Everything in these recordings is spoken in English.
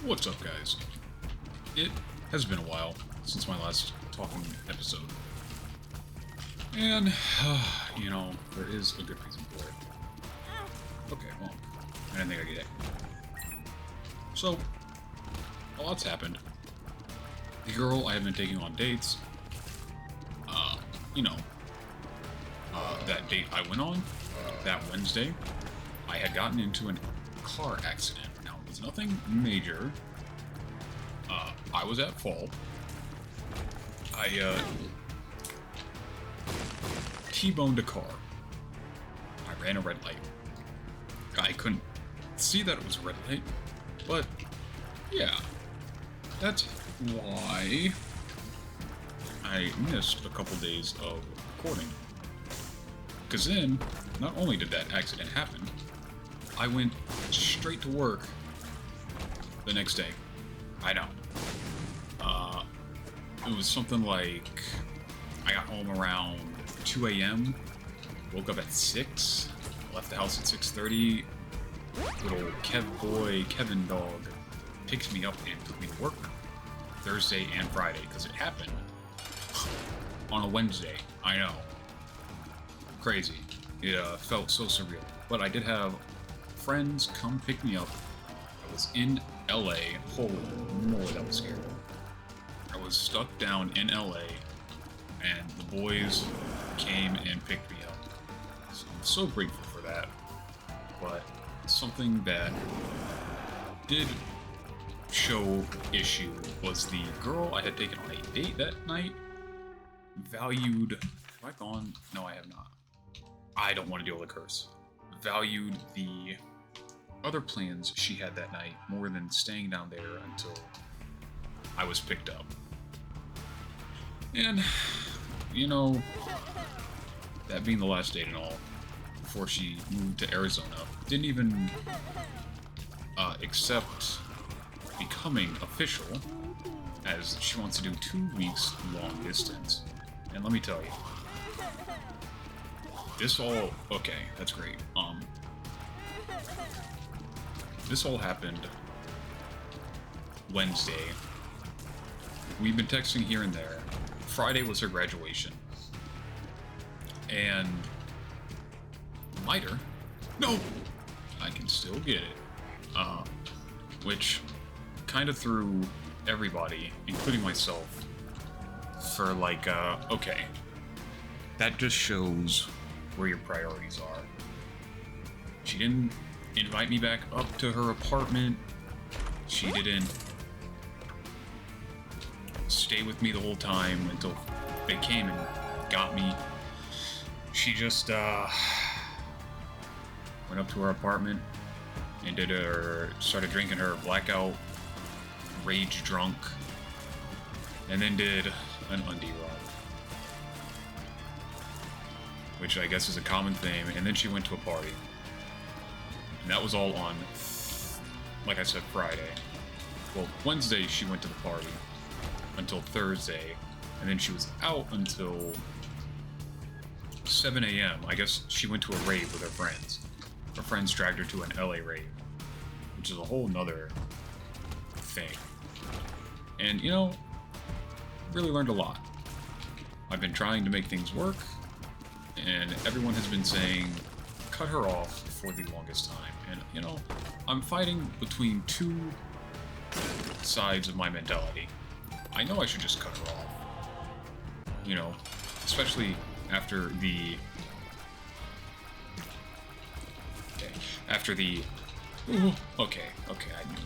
What's up, guys? It has been a while since my last talking episode. And, there is a good reason for it. Okay, well, I didn't think I'd get it. So, a lot's happened. The girl I have been taking on dates, that date I went on, that Wednesday, I had gotten into a car accident. Now, it was nothing major. I was at fault. I, T-boned a car. I ran a red light. I couldn't see that it was a red light, but, yeah. That's why I missed a couple days of recording. Because then, not only did that accident happen, I went straight to work the next day. I know. It was something like, I got home around 2 a.m., woke up at 6, left the house at 6:30, little Kevin dog picks me up and took me to work Thursday and Friday, because it happened on a Wednesday. I know. Crazy. It felt so surreal. But I did have friends come pick me up. I was in LA. Holy moly, that was scary. I was stuck down in LA, and the boys came and picked me up. So I'm so grateful for that. But something that did show issue was the girl I had taken on a date that night valued... Have I gone? No, I have not. I don't want to deal with a curse. Valued the other plans she had that night more than staying down there until I was picked up. And, that being the last date and all, before she moved to Arizona, didn't even accept becoming official, as she wants to do 2 weeks long distance. And let me tell you, this all... Okay, that's great. This all happened Wednesday. We've been texting here and there. Friday was her graduation. And... lighter? No! I can still get it. Which kind of threw everybody, including myself, for like, okay. That just shows where your priorities are. She didn't invite me back up to her apartment. She didn't stay with me the whole time until they came and got me. She just went up to her apartment and started drinking her blackout, rage drunk, and then did an undie run, which I guess is a common theme. And then she went to a party, and that was all on, like I said, Friday. Well, Wednesday she went to the party until Thursday, and then she was out until 7 a.m. I guess she went to a rave with her friends. Her friends dragged her to an LA rave, which is a whole nother thing. And, really learned a lot. I've been trying to make things work, and everyone has been saying, cut her off for the longest time. And, I'm fighting between two sides of my mentality. I know I should just cut her off. Especially after the... Okay, I knew.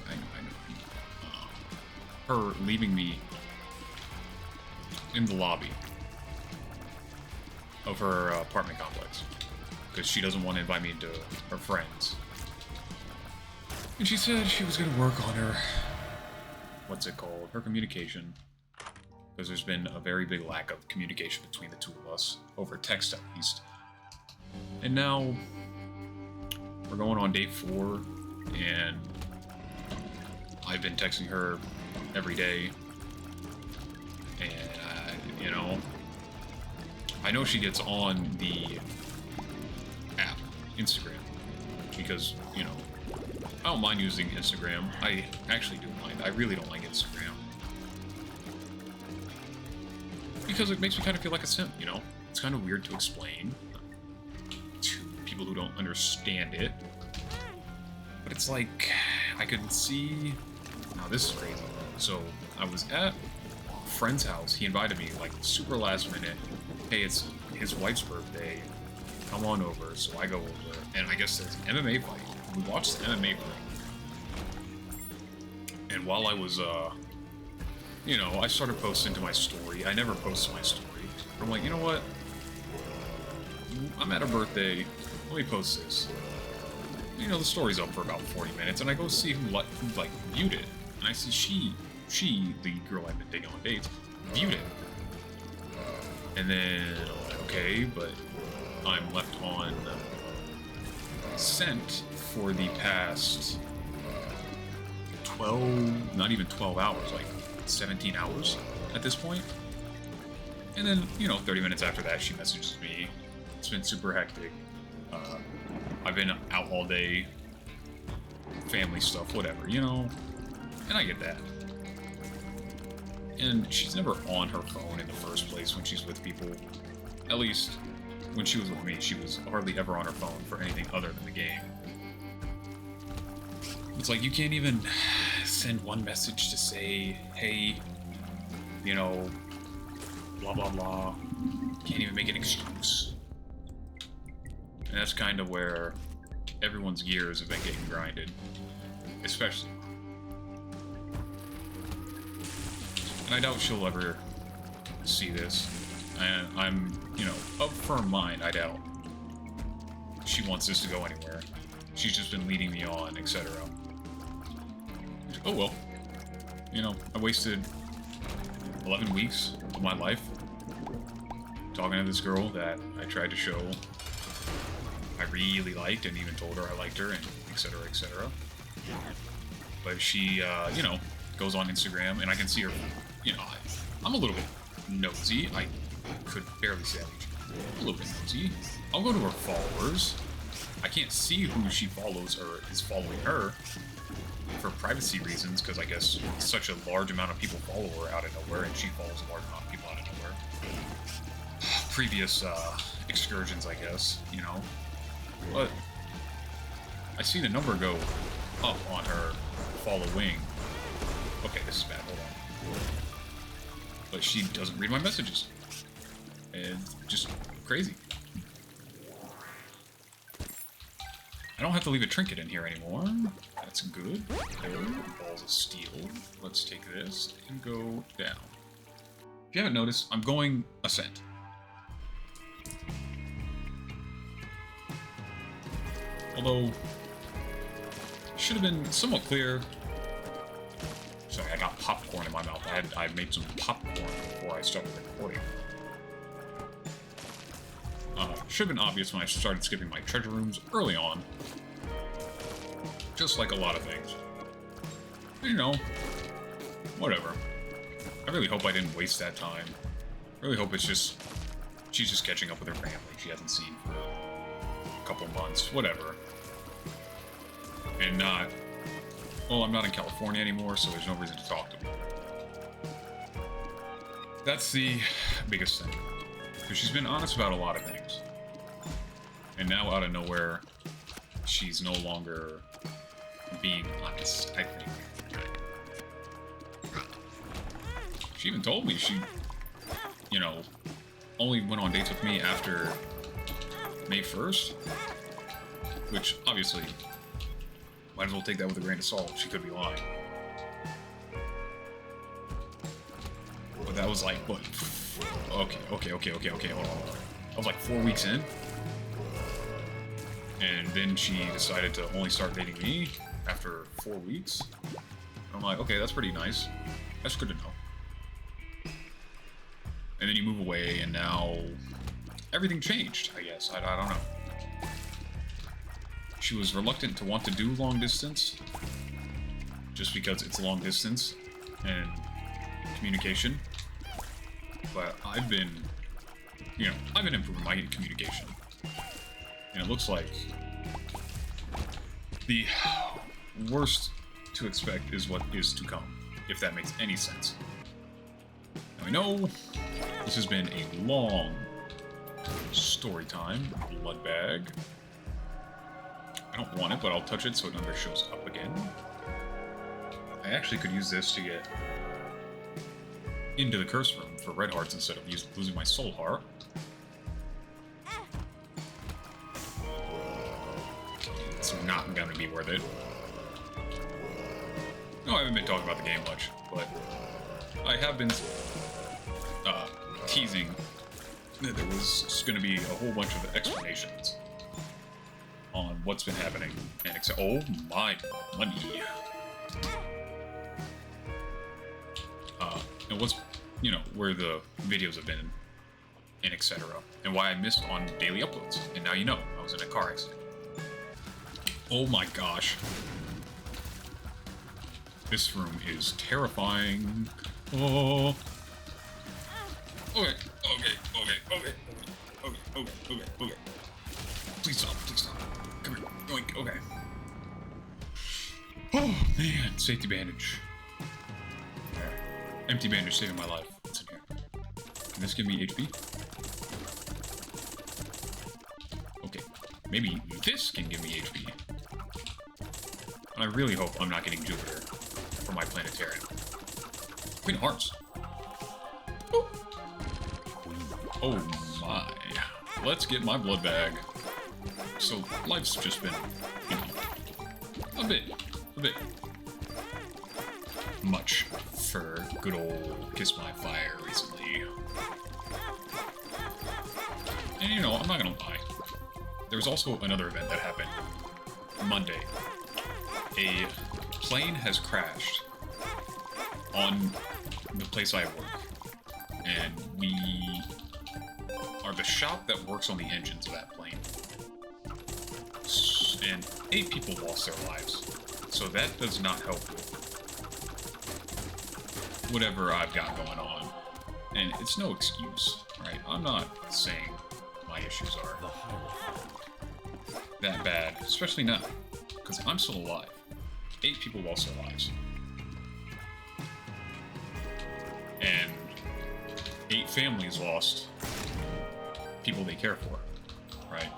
Her leaving me in the lobby of her apartment complex because she doesn't want to invite me into her friends. And she said she was going to work on her, her communication, because there's been a very big lack of communication between the two of us, over text at least. And now we're going on day 4, and I've been texting her every day, and I know she gets on the app, Instagram, because, I don't mind using Instagram. I actually do mind. I really don't like Instagram. Because it makes me kind of feel like a simp, you know? It's kind of weird to explain to people who don't understand it. But it's like, I could see... Now this is crazy. So, I was at a friend's house. He invited me, like, super last minute. Hey, it's his wife's birthday. Come on over. So I go over. And I guess there's an MMA fight. We watched the MMA fight. And while I was, you know, I started posting to my story. I never post to my story. But I'm like, you know what? I'm at a birthday. Let me post this. You know, the story's up for about 40 minutes, and I go see who like, viewed it. And I see she, the girl I've been taking on dates, viewed it. And then, I'm like, okay, but I'm left on sent for the past 12, not even 12 hours, like 17 hours at this point. And then, you know, 30 minutes after that, she messages me. It's been super hectic. I've been out all day, family stuff, whatever, you know, and I get that. And she's never on her phone in the first place when she's with people. At least, when she was with me, she was hardly ever on her phone for anything other than the game. It's like, you can't even send one message to say, hey, you know, blah, blah, blah. Can't even make an excuse. And that's kind of where everyone's gears have been getting grinded. Especially. And I doubt she'll ever see this. And I'm, you know, of firm mind, I doubt she wants this to go anywhere. She's just been leading me on, etc. Oh well. You know, I wasted 11 weeks of my life talking to this girl that I tried to show I really liked, and even told her I liked her, and etc., etc. But she, you know, goes on Instagram, and I can see her, you know, I'm a little bit nosy. I could barely say a little bit nosy. I'll go to her followers. I can't see who she follows or is following her for privacy reasons, because I guess such a large amount of people follow her out of nowhere, and she follows a large amount of people out of nowhere. Previous excursions, I guess, you know. But I see the number go up on her following. Okay, this is bad, hold on. But she doesn't read my messages. And just crazy. I don't have to leave a trinket in here anymore. That's good. Balls of steel. Let's take this and go down. If you haven't noticed, I'm going ascent. Although, should have been somewhat clear. Sorry, I got popcorn in my mouth. I made some popcorn before I started recording. Should have been obvious when I started skipping my treasure rooms early on. Just like a lot of things. You know, whatever. I really hope I didn't waste that time. I really hope it's just... she's just catching up with her family she hasn't seen for a couple months, whatever. And not... well, I'm not in California anymore, so there's no reason to talk to her. That's the biggest thing. Because she's been honest about a lot of things. And now, out of nowhere, she's no longer being honest, I think. She even told me she, you know, only went on dates with me after May 1st. Which, obviously, might as well take that with a grain of salt. She could be lying. But that was like, what? Okay, hold on. I was like 4 weeks in. And then she decided to only start dating me after 4 weeks. I'm like, okay, that's pretty nice. That's good to know. And then you move away, and now everything changed, I guess. I don't know. She was reluctant to want to do long distance, just because it's long distance and communication. But I've been, you know, I've been improving my communication. And it looks like the worst to expect is what is to come, if that makes any sense. Now I know this has been a long story time. Blood bag. I don't want it, but I'll touch it so it never shows up again. I actually could use this to get into the curse room for red hearts instead of losing my soul heart. It's not gonna be worth it. No, I haven't been talking about the game much, but I have been teasing that there was going to be a whole bunch of explanations on what's been happening, and oh my money. And what's, where the videos have been, and etc. And why I missed on daily uploads. And now you know, I was in a car accident. Oh my gosh. This room is terrifying. Oh. Okay. Please stop. Come here. Yoink. Okay. Oh man, safety bandage. Empty bandage saving my life. What's in here? Can this give me HP? Okay. Maybe this can give me HP. I really hope I'm not getting Jupiter for my planetarium. Queen of Hearts. Boop. Oh my. Let's get my blood bag. So life's just been, a bit much for good old Kissmyfire recently. And I'm not gonna lie. There was also another event that happened Monday. A plane has crashed on the place I work, and we are the shop that works on the engines of that plane. And 8 people lost their lives, so that does not help with whatever I've got going on. And it's no excuse, right? I'm not saying my issues are that bad, especially now, because I'm still alive. 8 people lost their lives. And 8 families lost people they care for, right?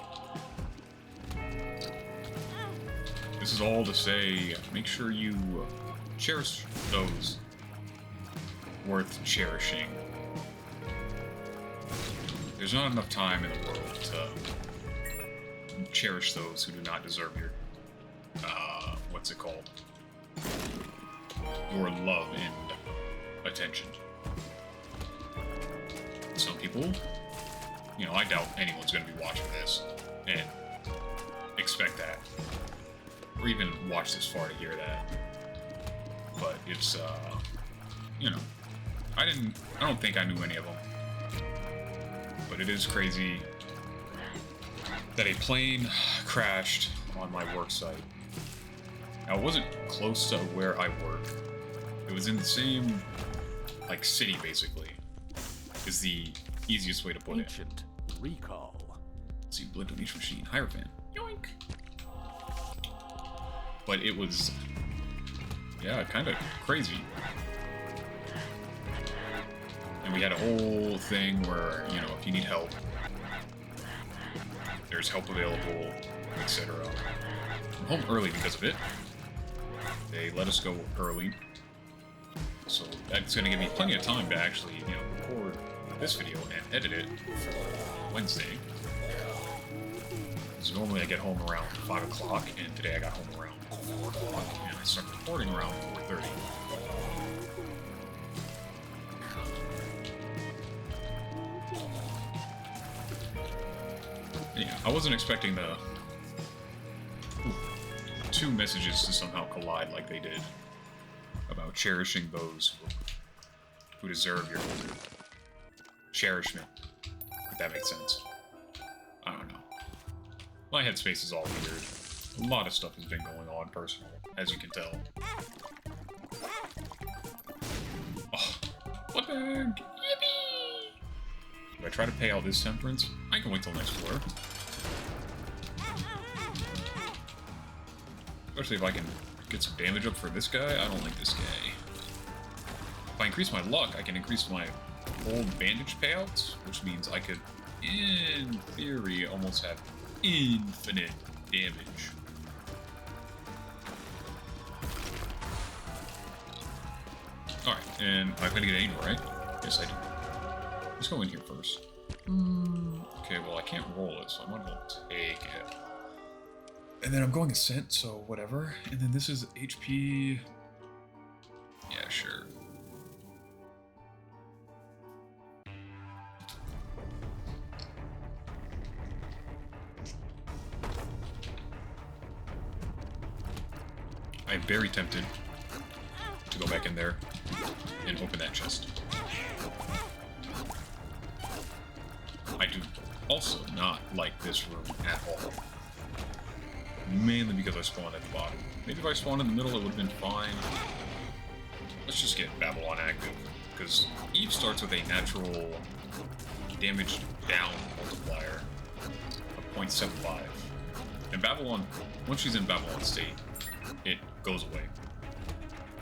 This is all to say, make sure you cherish those worth cherishing. There's not enough time in the world to cherish those who do not deserve your, what's it called? Your love and attention. Some people, I doubt anyone's going to be watching this and expect that, or even watch this far to hear that. But it's, I don't think I knew any of them. But it is crazy that a plane crashed on my work site. Now, it wasn't close to where I work. It was in the same, city, basically, is the easiest way to put it. Ancient recall. Let's see, blood donation machine, Hierophant. Yoink! But it was, kind of crazy. And we had a whole thing where, if you need help, there's help available, etc. I'm home early because of it. They let us go early. So that's going to give me plenty of time to actually, record this video and edit it for Wednesday. So normally I get home around 5 o'clock, and today I got home around 4 o'clock, and I started recording around 4:30. Yeah, I wasn't expecting the 2 messages to somehow collide like they did about cherishing those who deserve your cherishment, if that makes sense. I don't know. My headspace is all weird. A lot of stuff has been going on personal, as you can tell. Oh, what bag? Yippee! Do I try to pay out this temperance? I can wait till next floor. Especially if I can Get some damage up for this guy. I don't like this guy. If I increase my luck, I can increase my old bandage payouts, which means I could, in theory, almost have infinite damage. Alright, and I'm gonna get anywhere, right? Yes, I do. Let's go in here first. Okay, well, I can't roll it, so I might as well take it. And then I'm going Ascent, so whatever. And then this is HP. Yeah, sure. I'm very tempted to go back in there and open that chest. I do also not like this room at all. Mainly because I spawned at the bottom. Maybe if I spawned in the middle, it would have been fine. Let's just get Babylon active, because Eve starts with a natural damage down multiplier of 0.75. And Babylon, once she's in Babylon state, it goes away.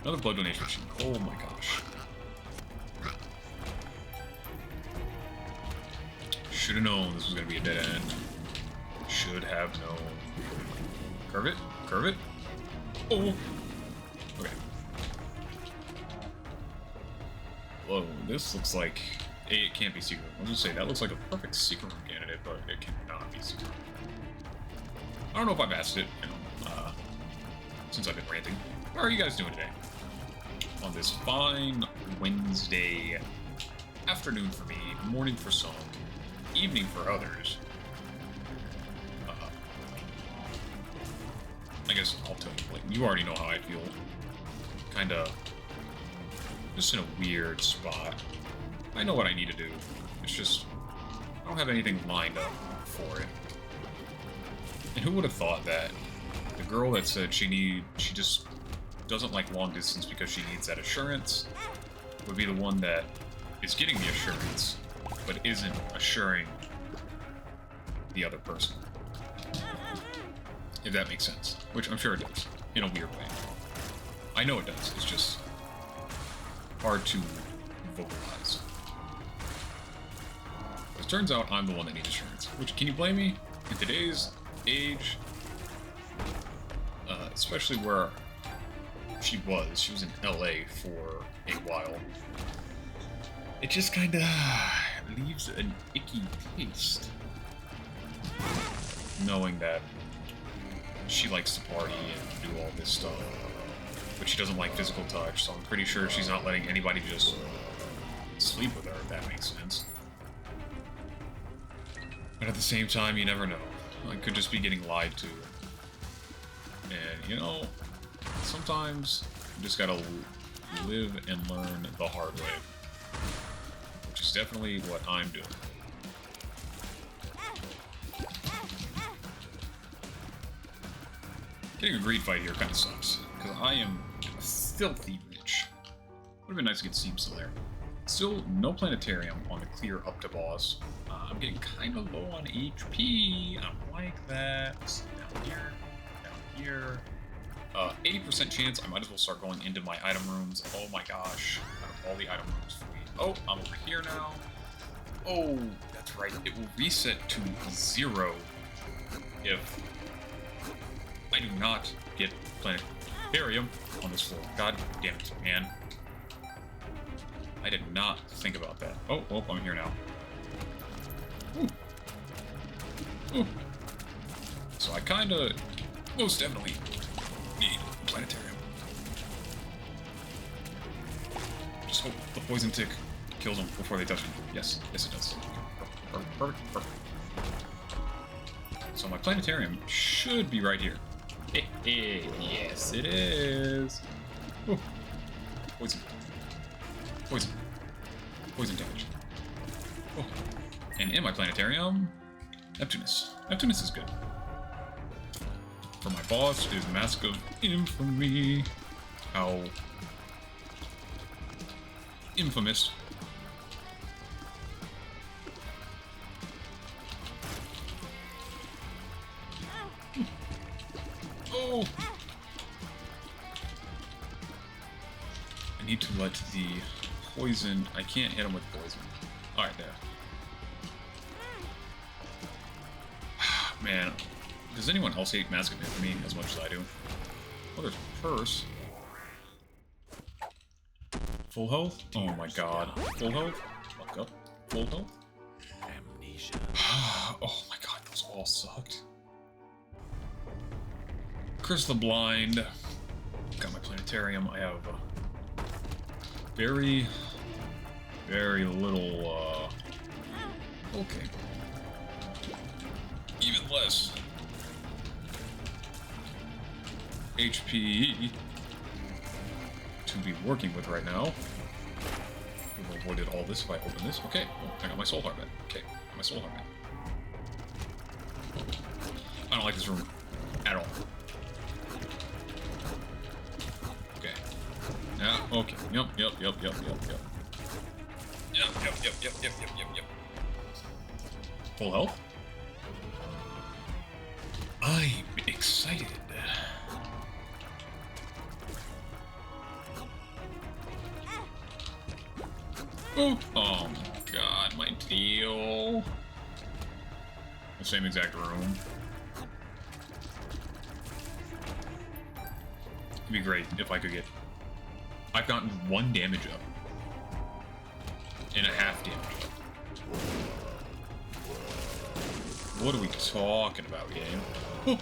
Another blood donation machine. Oh my gosh. Should have known this was going to be a dead end. Should have known. Curve it. Curve it. Oh! Okay. Whoa, this looks like... It can't be secret. I'll just say, that looks like a perfect secret room candidate, but it cannot be secret. I don't know if I've asked it, since I've been ranting. How are you guys doing today? On this fine Wednesday afternoon for me, morning for some, evening for others. I guess I'll tell you, like, you already know how I feel. Kinda just in a weird spot. I know what I need to do. It's just, I don't have anything lined up for it. And who would have thought that the girl that said she just doesn't like long distance because she needs that assurance would be the one that is getting the assurance, but isn't assuring the other person. If that makes sense. Which I'm sure it does, in a weird way. I know it does, it's just hard to vocalize. It turns out I'm the one that needs assurance. Which, can you blame me? In today's age, especially where she was in LA for a while, it just kinda leaves an icky taste. Knowing that she likes to party and do all this stuff, but she doesn't like physical touch, so I'm pretty sure she's not letting anybody just sleep with her, if that makes sense. But at the same time, you never know. I could just be getting lied to. And, you know, sometimes you just gotta live and learn the hard way. Which is definitely what I'm doing. Getting a greed fight here kind of sucks, because I am filthy rich. Would have been nice to get Steam still there. Still, no planetarium on the clear up to boss. I'm getting kind of low on HP. I don't like that. Down here. 80% chance I might as well start going into my item rooms. Oh my gosh. Out of all the item rooms for me. Oh, I'm over here now. Oh, that's right. It will reset to 0 if I do not get planetarium on this floor. God damn it, man. I did not think about that. Oh, I'm here now. Ooh. Ooh. So I kinda, most definitely, need planetarium. Just hope the poison tick kills them before they touch me. Yes, it does. Perfect. So my planetarium should be right here. Yes, it is. Ooh. Poison damage. Oh. And in my planetarium, Neptunus. Neptunus is good. For my boss is Mask of Infamy. How infamous. Oh! I need to let the poison... I can't hit him with poison. Alright, there. Man, does anyone else hate Mask of Infamy as much as I do? Oh, there's a purse. Full health? Oh my god. Full health? Fuck up. Full health? Amnesia. Oh my god, those all sucked. Curse the Blind. Got my planetarium. I have very little, okay. Even less HP to be working with right now. Could have avoided all this if I open this. Okay, well, I got my soul heart back. Okay, got my soul heart back. I don't like this room at all. Okay. Yeah, okay. Yep. Yep. Full health? I'm excited. Oh my god, my deal. The same exact room. It'd be great if I could get... I've gotten 1 damage up. And a half damage up. What are we talking about, game?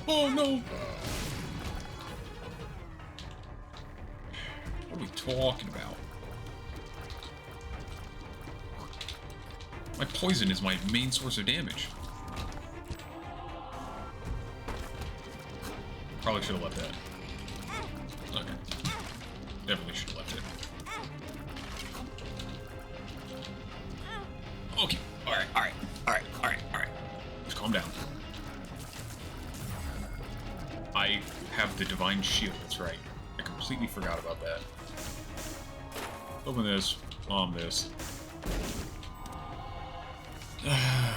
Oh no! What are we talking about? My poison is my main source of damage. Probably should have left that. Okay. Definitely should have left it. Okay. Alright. Just calm down. I have the Divine Shield, that's right. I completely forgot about that. Open this. This.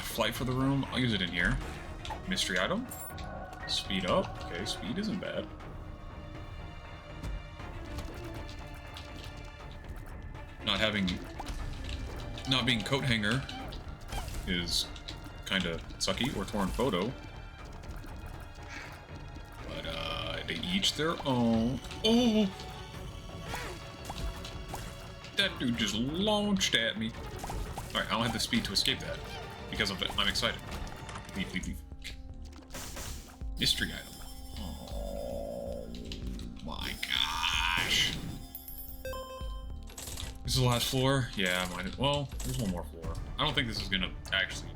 Flight for the room. I'll use it in here. Mystery item. Speed up. Okay, speed isn't bad. Not being coat hanger is kind of sucky, or torn photo. But they each their own. Oh! That dude just launched at me. Alright, I don't have the speed to escape that. Because of it, I'm excited. Leave. Mystery item. Oh my gosh. This is the last floor? Yeah, well, there's one more floor. I don't think this is gonna actually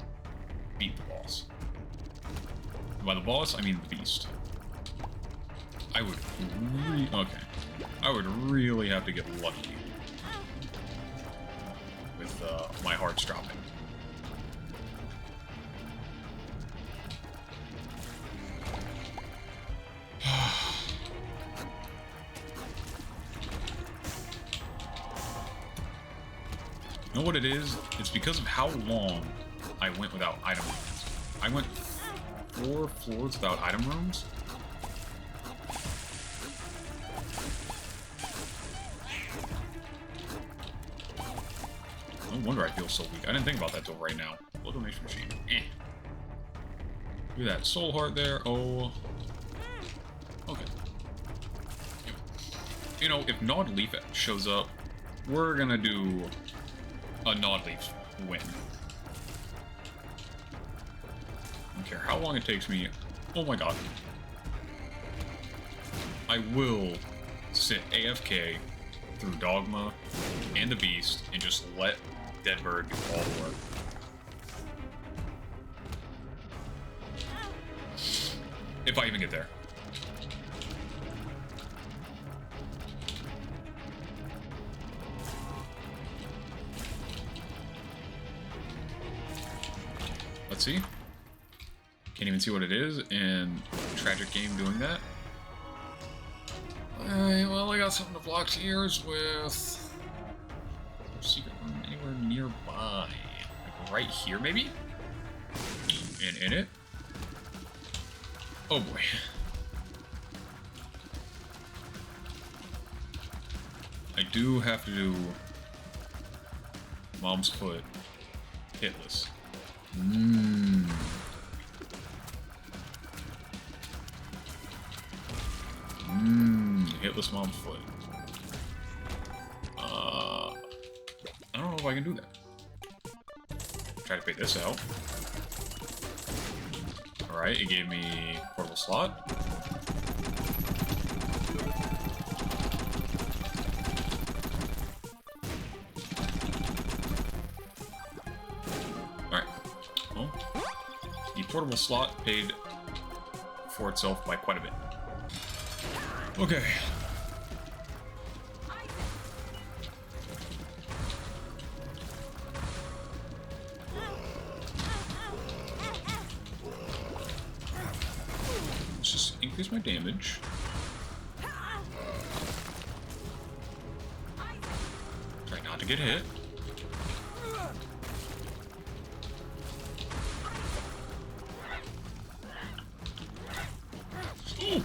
beat the boss. And by the boss, I mean the beast. I would really have to get lucky with my hearts dropping. You know what it is? It's because of how long I went without item rooms. I went 4 floors without item rooms. No wonder I feel so weak. I didn't think about that till right now. Blood donation machine. Eh. Look at that soul heart there. Oh. Okay. You know, if Gnawed Leaf shows up, we're gonna do a Gnawed Leaf win. I don't care how long it takes me. Oh my god. I will sit AFK through Dogma and the Beast and just let Deadbird do all the work. If I even get there. Let's see. Can't even see what it is, and tragic game doing that. Alright, well, I got something to block the ears with. Secret room anywhere nearby. Like right here, maybe? And in it? Oh boy. I do have to do Mom's Foot hitless. Hitless Mom's Foot. I don't know if I can do that. Try to figure this out. Alright, it gave me portable slot. Alright. Well, the portable slot paid for itself by quite a bit. Okay. Let's just increase my damage. Try not to get hit. Ooh.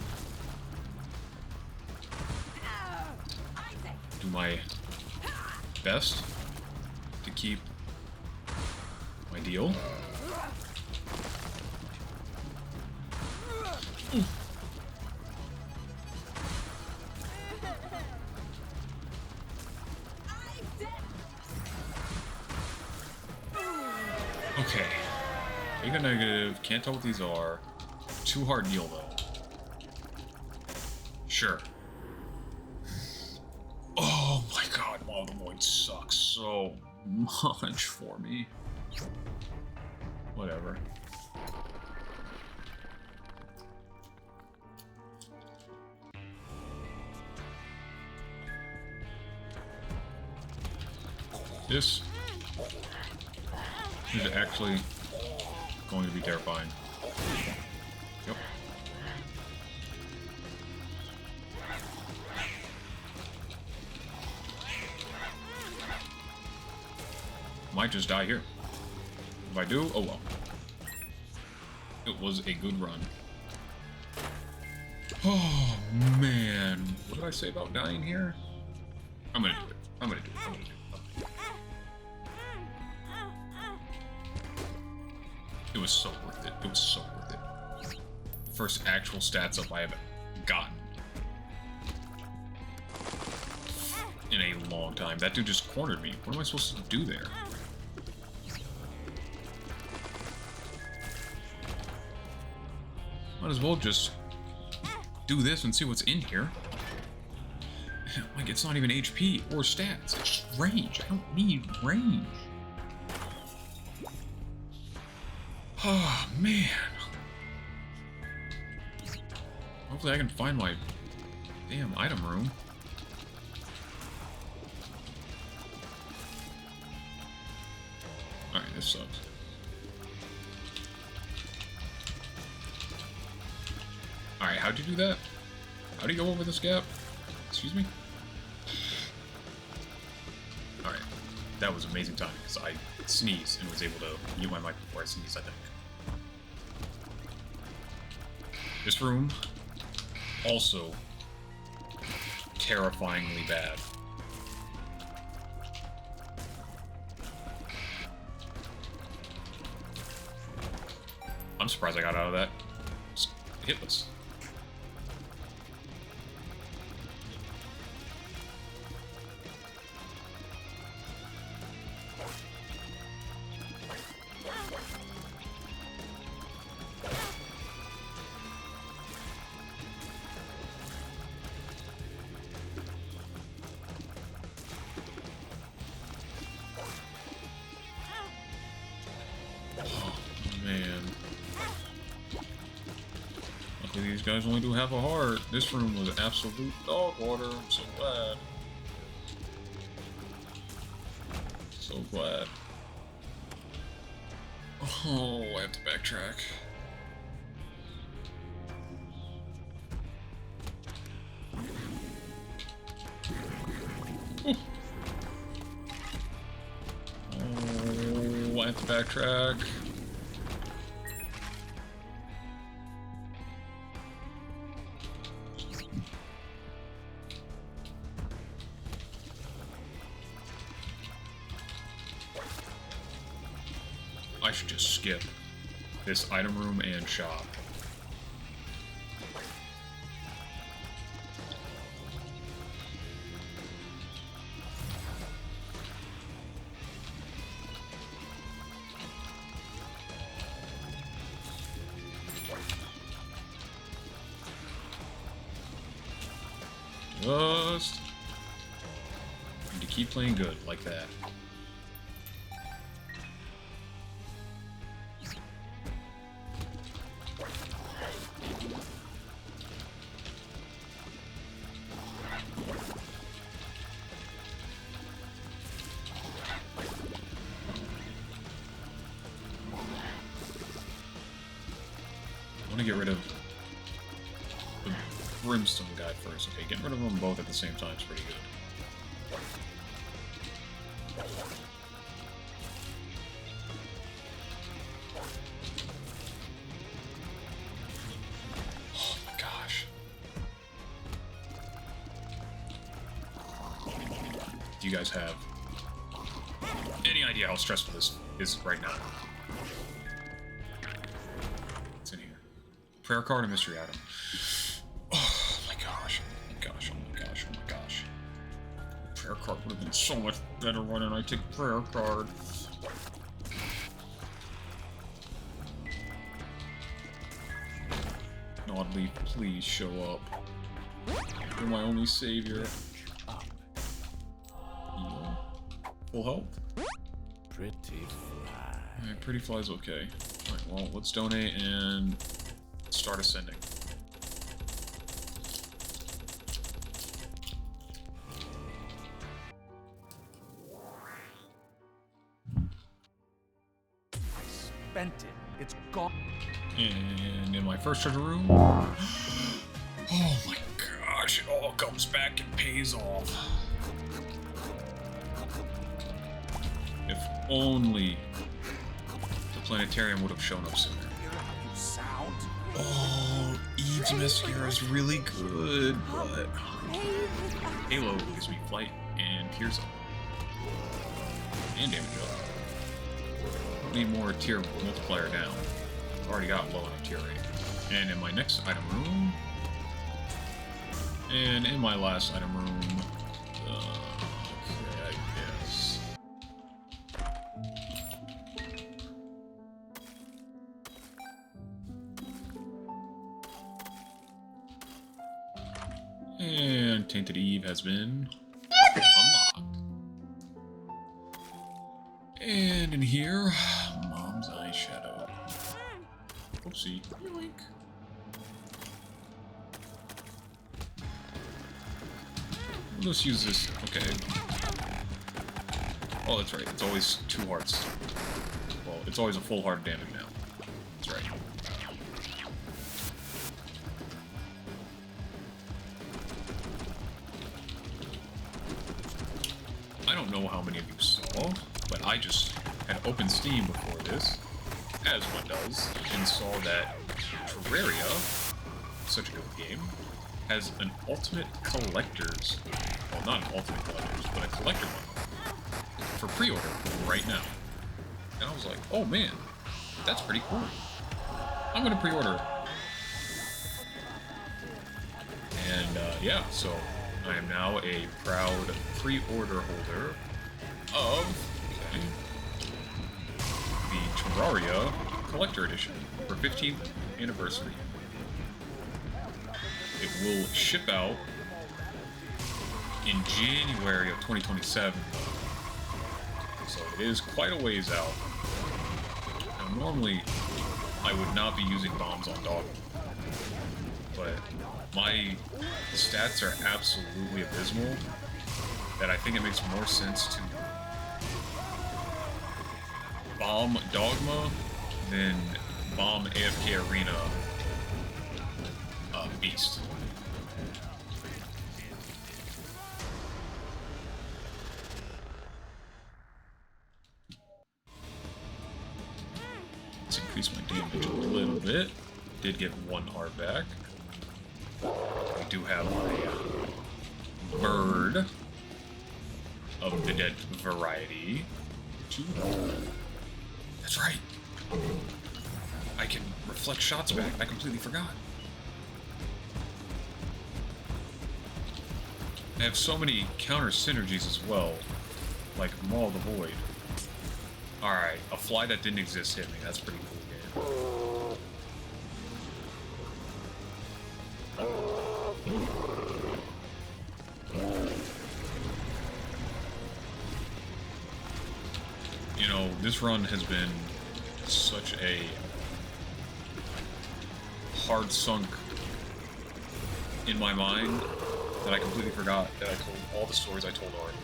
Do my best to keep my deal. Ooh. Okay. Big and negative. Can't tell what these are. Too hard deal though. Sure. Oh my god, wow, the Void sucks so much for me. Whatever. This is actually going to be terrifying. Yep. Might just die here. If I do, oh well. It was a good run. Oh man, what did I say about dying here? I'm gonna do it. I'm gonna do it. I'm gonna do it. It was so worth it. It was so worth it. First actual stats up I have gotten in a long time. That dude just cornered me. What am I supposed to do there? Might as well just do this and see what's in here. Like, it's not even HP or stats. It's just range. I don't need range. Oh, man. Hopefully I can find my damn item room. Alright, this sucks. Alright, how'd you do that? How'd you go over this gap? Excuse me? Alright, that was amazing timing, because I sneezed and was able to mute my mic before I sneezed, I think. This room, also terrifyingly bad. I'm surprised I got out of that. Just hitless. These guys only do have a heart. This room was absolute dog water. I'm so glad. So glad. Oh, I have to backtrack. Oh, I have to backtrack. I should just skip this item room and shop. Just need to keep playing good like that. I want to get rid of the Brimstone guy first. Okay, getting rid of them both at the same time is pretty good. Oh my gosh. Do you guys have any idea how stressful this is right now? What's in here? Prayer card and mystery item. Oh my gosh, oh my gosh, oh my gosh, oh my gosh. Prayer card would have been so much better. Why didn't I take prayer card? Oddly, please show up. You're my only savior. Heal. Full health? Pretty fly. Alright, pretty fly's okay. Alright, well, let's donate and start ascending. Spent it. It's gone. And in my first treasure room... Oh my gosh, it all comes back and pays off. If only the planetarium would have shown up sooner. Sound. Oh, Eve's mascara is really good, but Halo gives me flight and pierce up. And damage up. Don't need more tier multiplier down. I've already got low enough tier rating. And in my next item room, and in my last item room, okay, I guess. And Tainted Eve has been unlocked. And in here, Mom's eyeshadow. Oopsie. Yoink. We'll just use this. Okay. Oh, that's right. It's always 2 hearts. Well, it's always a full heart of damage now. That's right. I don't know how many of you saw, but I just had opened Steam before this, as one does, and saw that Terraria, such a good game, has an ultimate collector's, well, not an ultimate collector's, but a collector one for pre-order right now. And I was like, oh man, that's pretty cool. I'm gonna pre-order. And yeah, so I am now a proud pre-order holder of the Terraria Collector Edition for 15th anniversary. It will ship out in January of 2027, so it is quite a ways out. Now, normally, I would not be using bombs on dog, but my stats are absolutely abysmal that I think it makes more sense to bomb Dogma than bomb AFK Arena Beast. Let's increase my damage a little bit. Did get 1 heart back. We do have my bird of the dead variety. That's right. I can reflect shots back. I completely forgot. I have so many counter synergies as well, like Maul the Void. Alright, a fly that didn't exist hit me. That's pretty cool game. You know, this run has been such a hard sunk in my mind that I completely forgot that I told all the stories I told already.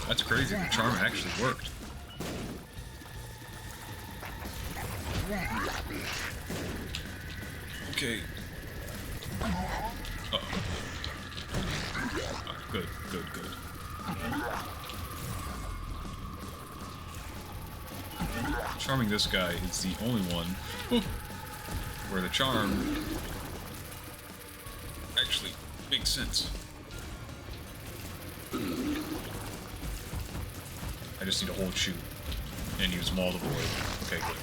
That's crazy, the charm actually worked. Okay. Uh-oh. Oh, good, good, good. Charming this guy is the only one where the charm actually makes sense. I just need to hold shoot and use Maul the Void. Okay, good.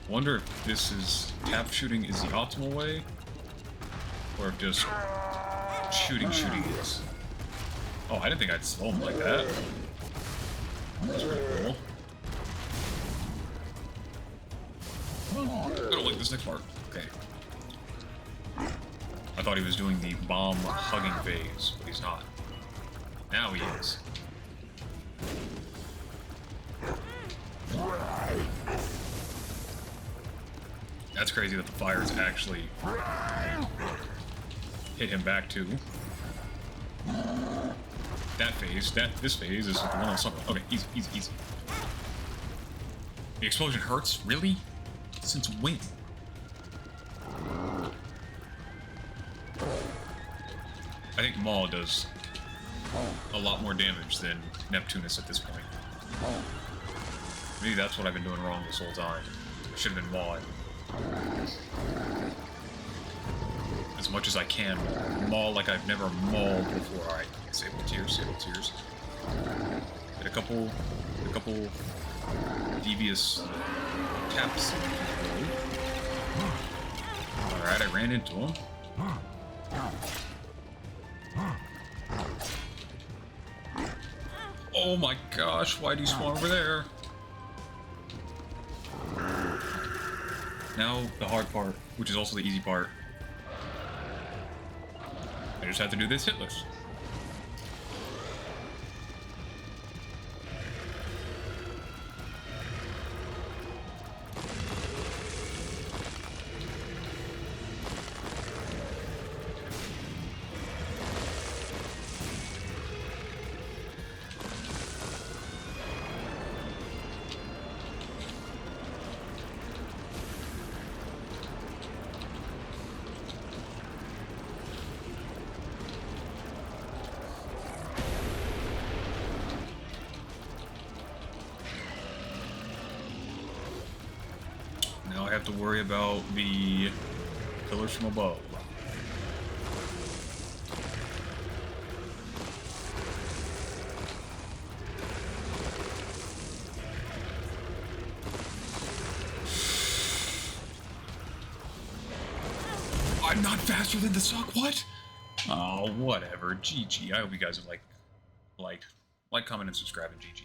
Wonder if this is tap shooting is the optimal way, or if just shooting is. Oh, I didn't think I'd slow him like that. That's pretty cool. I don't like this next part. Okay. I thought he was doing the bomb hugging phase, but he's not. Now he is. That's crazy that the fires actually hit him back too. That phase, this phase is the one on something. Okay, easy, easy, easy. The explosion hurts? Really? Since when? I think Maul does a lot more damage than Neptunus at this point. Maybe that's what I've been doing wrong this whole time. I should have been Maul. As much as I can maul like I've never mauled before. Alright, sable tears, sable tears. Get a couple devious taps. Alright, I ran into him. Oh my gosh, why do you spawn over there? Now, the hard part, which is also the easy part. I just have to do this hitless. Now I have to worry about the pillars from above. I'm not faster than the suck, what? Oh, whatever. GG. I hope you guys have like, comment, and subscribe, and GG.